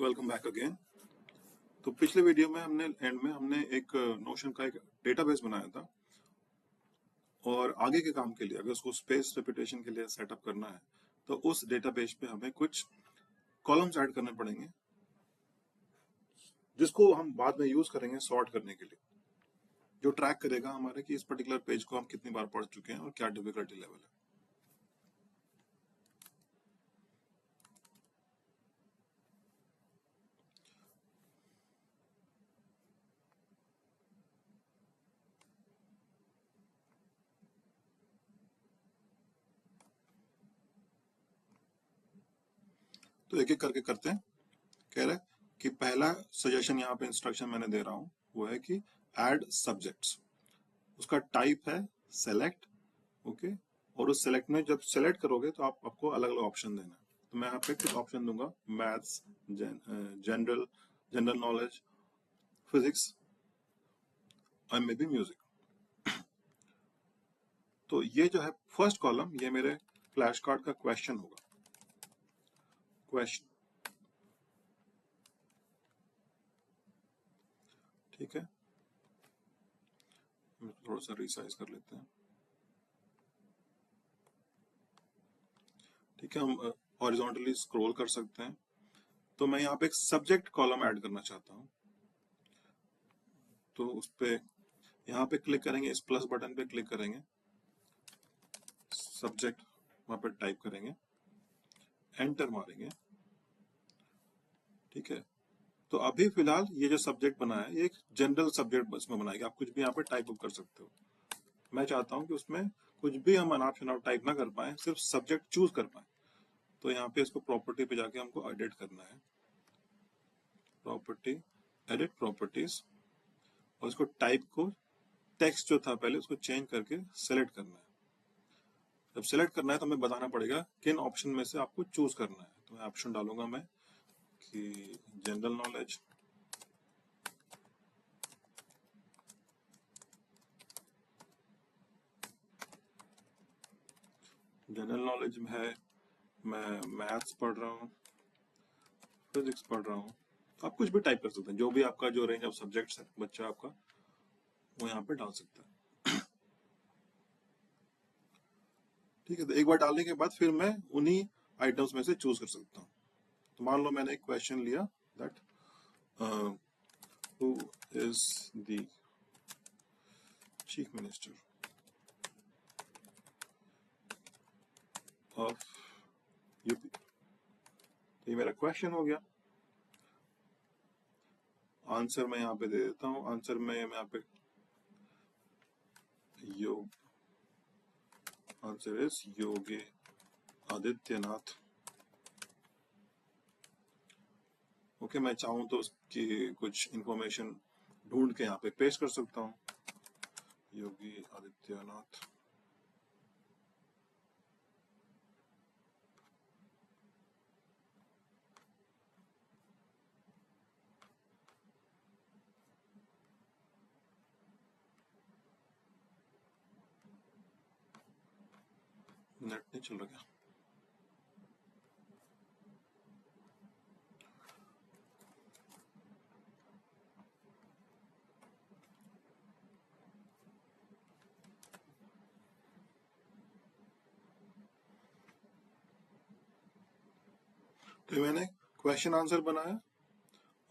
Welcome back again. तो पिछले video में हमने एक नोशन का एक डेटाबेस बनाया था और आगे के काम के लिए अगर उसको स्पेस रेपुटेशन के लिए सेटअप करना है तो उस डेटाबेस पे हमें कुछ कॉलम्स ऐड करने पड़ेंगे जिसको हम बाद में यूज करेंगे सॉर्ट करने के लिए, जो ट्रैक करेगा हमारे कि इस पर्टिकुलर पेज को हम कितनी बार पढ़ चुके हैं और क्या डिफिकल्टी लेवल है। तो एक एक करके करते हैं। कह रहे कि पहला सजेशन यहाँ पे इंस्ट्रक्शन मैंने दे रहा हूं वो है कि ऐड सब्जेक्ट्स। उसका टाइप है सेलेक्ट, ओके। और उस सेलेक्ट में जब सेलेक्ट करोगे तो आपको अलग अलग ऑप्शन देना है। तो मैं यहाँ पे कुछ ऑप्शन दूंगा, मैथ्स, जनरल नॉलेज, फिजिक्स और मे बी म्यूजिक। तो ये जो है फर्स्ट कॉलम, ये मेरे फ्लैश कार्ड का क्वेश्चन होगा। क्वेश्चन, ठीक है। थोड़ा सा रिसाइज कर लेते हैं, ठीक है। हम हॉरिजॉन्टली स्क्रॉल कर सकते हैं। तो मैं यहाँ पे एक सब्जेक्ट कॉलम ऐड करना चाहता हूँ। तो उस पे यहाँ पे क्लिक करेंगे, इस प्लस बटन पे क्लिक करेंगे, सब्जेक्ट वहां पे टाइप करेंगे, एंटर मारेंगे, ठीक है। तो अभी फिलहाल ये जो सब्जेक्ट बना है ये एक जनरल सब्जेक्ट बस में बनाएगा, आप कुछ भी यहाँ पे टाइप कर सकते हो। मैं चाहता हूँ कि उसमें कुछ भी हम अनाप शनाप टाइप ना कर पाए, सिर्फ सब्जेक्ट चूज कर पाए। तो यहाँ पे इसको प्रॉपर्टी पे जाके हमको एडिट करना है, प्रॉपर्टी, एडिट प्रॉपर्टीज, और इसको टाइप को टेक्स्ट जो था पहले उसको चेंज करके सेलेक्ट करना है। जब सेलेक्ट करना है तो हमें बताना पड़ेगा किन ऑप्शन में से आपको चूज करना है। तो मैं ऑप्शन डालूंगा मैं कि जनरल नॉलेज, जनरल नॉलेज में है, मैं मैथ्स पढ़ रहा हूँ, फिजिक्स पढ़ रहा हूँ। आप कुछ भी टाइप कर सकते हैं, जो भी आपका जो रेंज ऑफ सब्जेक्ट्स है बच्चा आपका वो यहाँ पे डाल सकता है, ठीक है। तो एक बार डालने के बाद फिर मैं उन्हीं आइटम्स में से चूज कर सकता हूँ। तो मान लो मैंने एक क्वेश्चन लिया, that who is the chief minister of UP. तो ये मेरा क्वेश्चन हो गया। आंसर मैं यहाँ पे दे देता हूँ। आंसर में मैं यहाँ पे योग, answer is Yogi Adityanath, okay. मैं चाहूँ तो उसकी कुछ इंफॉर्मेशन ढूंढ के यहाँ पे पेस्ट कर सकता हूँ, योगी आदित्यनाथ। नेट नहीं चल रहा क्या? तो मैंने क्वेश्चन आंसर बनाया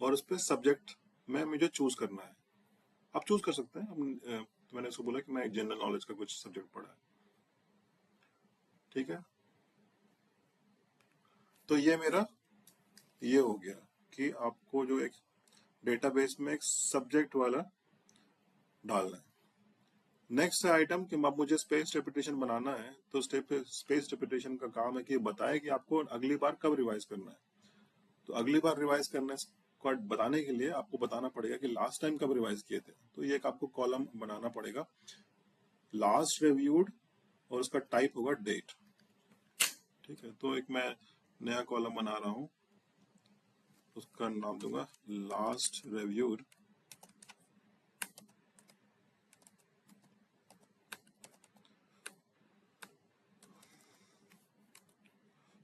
और उस पर सब्जेक्ट में मुझे चूज करना है। आप चूज कर सकते हैं। तो मैंने उसको बोला कि मैं जनरल नॉलेज का कुछ सब्जेक्ट पढ़ा है, ठीक है। तो ये मेरा ये हो गया कि आपको जो एक डेटाबेस में एक सब्जेक्ट वाला डालना है। नेक्स्ट आइटम कि अब मुझे स्पेस रेपिटेशन बनाना है। तो स्पेस रेपिटेशन का काम है कि बताए कि आपको अगली बार कब रिवाइज करना है। तो अगली बार रिवाइज करने को बताने के लिए आपको बताना पड़ेगा कि लास्ट टाइम कब रिवाइज किए थे। तो ये एक आपको कॉलम बनाना पड़ेगा, लास्ट रिव्यूड, और उसका टाइप होगा डेट, ठीक है। तो एक मैं नया कॉलम बना रहा हूं, उसका नाम दूंगा लास्ट रिव्यूड।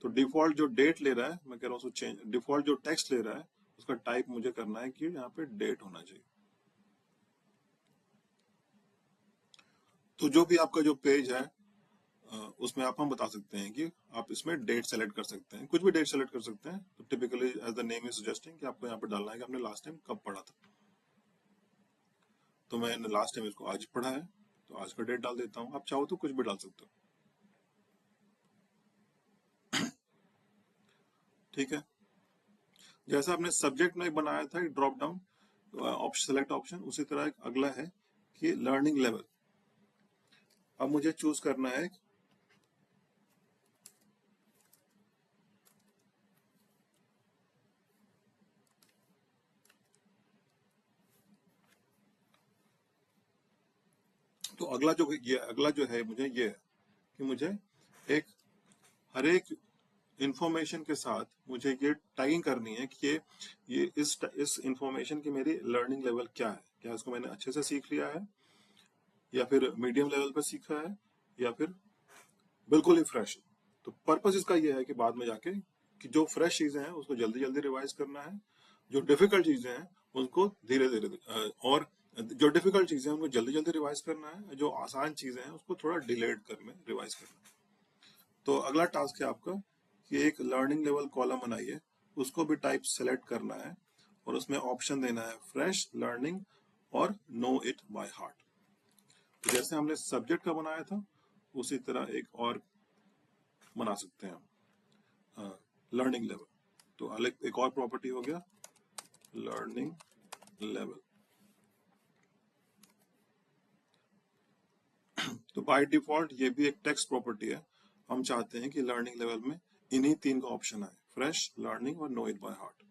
तो डिफॉल्ट जो डेट ले रहा है, मैं कह रहा हूँ चेंज, डिफॉल्ट जो टेक्स्ट ले रहा है उसका टाइप मुझे करना है कि यहाँ पे डेट होना चाहिए। तो जो भी आपका जो पेज है उसमें आप हम बता सकते हैं कि आप इसमें डेट सेलेक्ट कर सकते हैं, कुछ भी डेट सेलेक्ट कर सकते हैं। तो typically as the name is suggesting कि आपको यहाँ पे डालना है कि आपने लास्ट टाइम कब पढ़ा था। तो मैंने लास्ट टाइम इसको आज पढ़ा है, तो आज का डेट डाल देता हूँ। आप चाहो तो कुछ भी डाल सकते हो, ठीक है। जैसा आपने सब्जेक्ट में बनाया था drop down option select option, उसी तरह एक अगला है कि लर्निंग लेवल। अब मुझे चूज करना है तो अगला जो है मुझे ये है कि मुझे एक हर एक इंफॉर्मेशन के साथ मुझे ये टैगिंग करनी है कि ये इस इंफॉर्मेशन की मेरी लर्निंग लेवल क्या है, क्या इसको मैंने अच्छे से सीख लिया है या फिर मीडियम लेवल पर सीखा है या फिर बिल्कुल ही फ्रेश। तो पर्पस इसका ये है कि बाद में जाके कि जो फ्रेश चीजें हैं उसको जल्दी जल्दी रिवाइज करना है, जो डिफिकल्ट चीजें हैं उनको धीरे धीरे और जो डिफिकल्ट चीजें हैं उनको जल्दी जल्दी रिवाइज करना है, जो आसान चीजें हैं उसको थोड़ा डिलेड कर में रिवाइज करना है। तो अगला टास्क है आपका कि एक लर्निंग लेवल कॉलम बनाइए, उसको भी टाइप सेलेक्ट करना है और उसमें ऑप्शन देना है फ्रेश, लर्निंग और नो इट बाय हार्ट। तो जैसे हमने सब्जेक्ट का बनाया था उसी तरह एक और बना सकते हैं लर्निंग लेवल। तो अलग एक और प्रॉपर्टी हो गया लर्निंग लेवल। तो बाय डिफॉल्ट ये भी एक टेक्स्ट प्रॉपर्टी है। हम चाहते हैं कि लर्निंग लेवल में इन्हीं तीन का ऑप्शन आए, फ्रेश, लर्निंग और नो इट बाय हार्ट।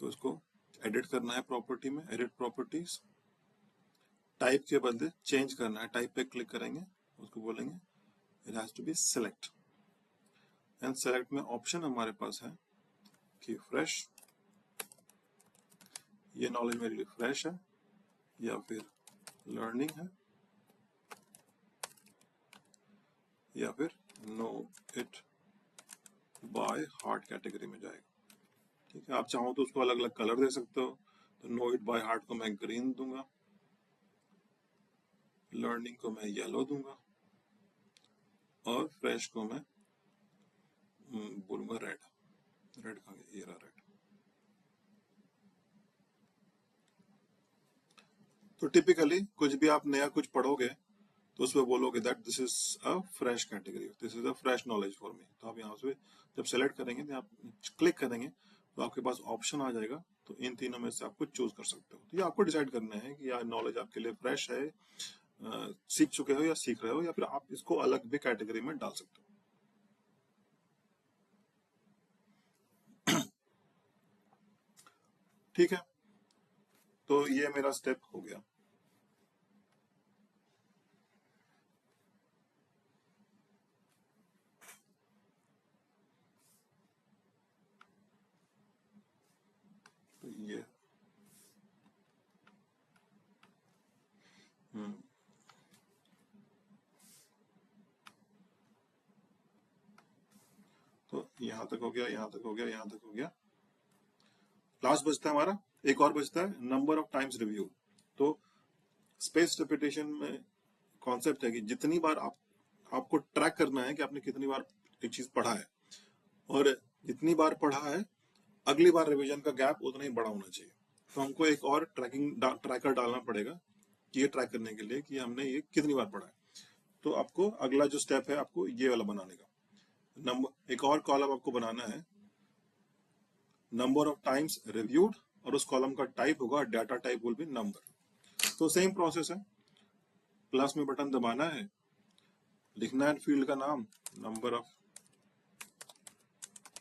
तो इसको एडिट करना है प्रॉपर्टी में, एडिट प्रॉपर्टीज, टाइप के बदले चेंज करना है, टाइप पे क्लिक करेंगे, उसको बोलेंगे it has to be select and select में ऑप्शन हमारे पास है कि फ्रेश, ये नॉलेज मेरे लिए फ्रेश है या फिर लर्निंग है या फिर know it by heart category में जाएगा, ठीक है। आप चाहो तो उसको अलग अलग कलर दे सकते हो। तो नो इट बाय हार्ट को मैं ग्रीन दूंगा, लर्निंग को मैं येलो दूंगा और फ्रेश को मैं बोलूंगा रेड। रेड कहाँ गया, ये रहा रेड। तो टिपिकली कुछ भी आप नया कुछ पढ़ोगे तो उसमें बोलोगे that this is a fresh category, this is a fresh knowledge for me. तो आप यहाँ से जब सेलेक्ट करेंगे तो आप क्लिक करेंगे तो आपके पास ऑप्शन आ जाएगा। तो इन तीनों में से आप कुछ चूज कर सकते हो। तो ये आपको डिसाइड करना है कि यार नॉलेज आपके लिए फ्रेश है, सीख चुके हो या सीख रहे हो, या फिर आप इसको अलग भी कैटेगरी में डाल सकते हो। ठीक है, तो ये मेरा स्टेप हो गया। तो ये तो यहाँ तक हो गया, यहाँ तक हो गया, यहाँ तक हो गया। लास्ट बचता है हमारा, एक और बचता है नंबर ऑफ टाइम्स रिव्यू। तो स्पेस रिपीटेशन में कॉन्सेप्ट है कि जितनी बार आपको ट्रैक करना है कि आपने कितनी बार एक चीज पढ़ा है, और जितनी बार पढ़ा है अगली बार रिवीजन का गैप उतना ही बड़ा होना चाहिए। तो हमको एक और ट्रैकर डालना पड़ेगा कि ये ट्रैक करने के लिए कि हमने ये कितनी बार पढ़ा है। तो आपको अगला जो स्टेप है आपको ये वाला बनाने का, नंबर एक और कॉलम आपको बनाना है नंबर ऑफ टाइम्स रिव्यूड, और उस कॉलम का टाइप होगा data type will be number. तो सेम प्रोसेस है, प्लस में बटन दबाना है, लिखना है फील्ड का नाम, नंबर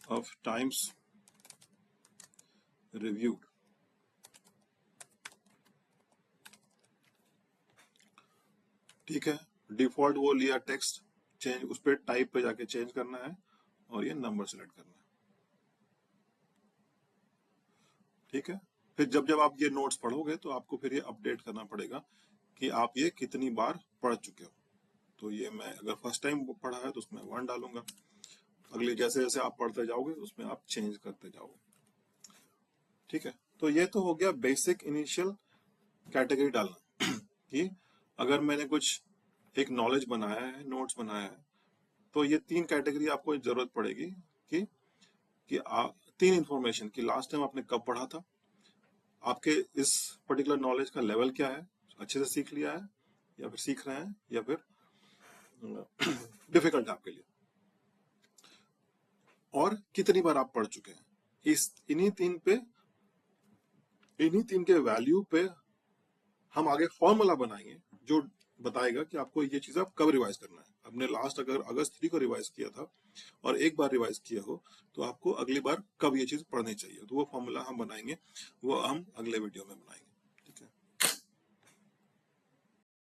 ऑफ टाइम्स रिव्यूड, ठीक है। डिफॉल्ट वो लिया टेक्स्ट, चेंज उस पर टाइप पे जाके चेंज करना है और ये नंबर सेलेक्ट करना है, ठीक है। फिर जब जब आप ये नोट्स पढ़ोगे तो आपको फिर ये अपडेट करना पड़ेगा कि आप ये कितनी बार पढ़ चुके हो। तो ये मैं अगर फर्स्ट टाइम पढ़ा है तो उसमें 1 डालूंगा, अगले जैसे जैसे आप पढ़ते जाओगे उसमें आप चेंज करते जाओगे। ठीक है, तो ये तो हो गया बेसिक इनिशियल कैटेगरी डालना कि अगर मैंने कुछ एक नॉलेज बनाया है, नोट्स बनाया है, तो ये 3 कैटेगरी आपको जरूरत पड़ेगी कि तीन इंफॉर्मेशन कि लास्ट टाइम आपने कब पढ़ा था, आपके इस पर्टिकुलर नॉलेज का लेवल क्या है, अच्छे से सीख लिया है या फिर सीख रहे हैं या फिर डिफिकल्ट है आपके लिए, और कितनी बार आप पढ़ चुके हैं। इन्हीं तीन के वैल्यू पे हम आगे फॉर्मूला बनाएंगे जो बताएगा कि आपको ये चीज आप कब रिवाइज करना है। आपने लास्ट अगर अगस्त 3 को रिवाइज किया था और एक बार रिवाइज किया हो तो आपको अगली बार कब ये चीज पढ़नी चाहिए, तो वो फॉर्मूला हम बनाएंगे, वो हम अगले वीडियो में बनाएंगे।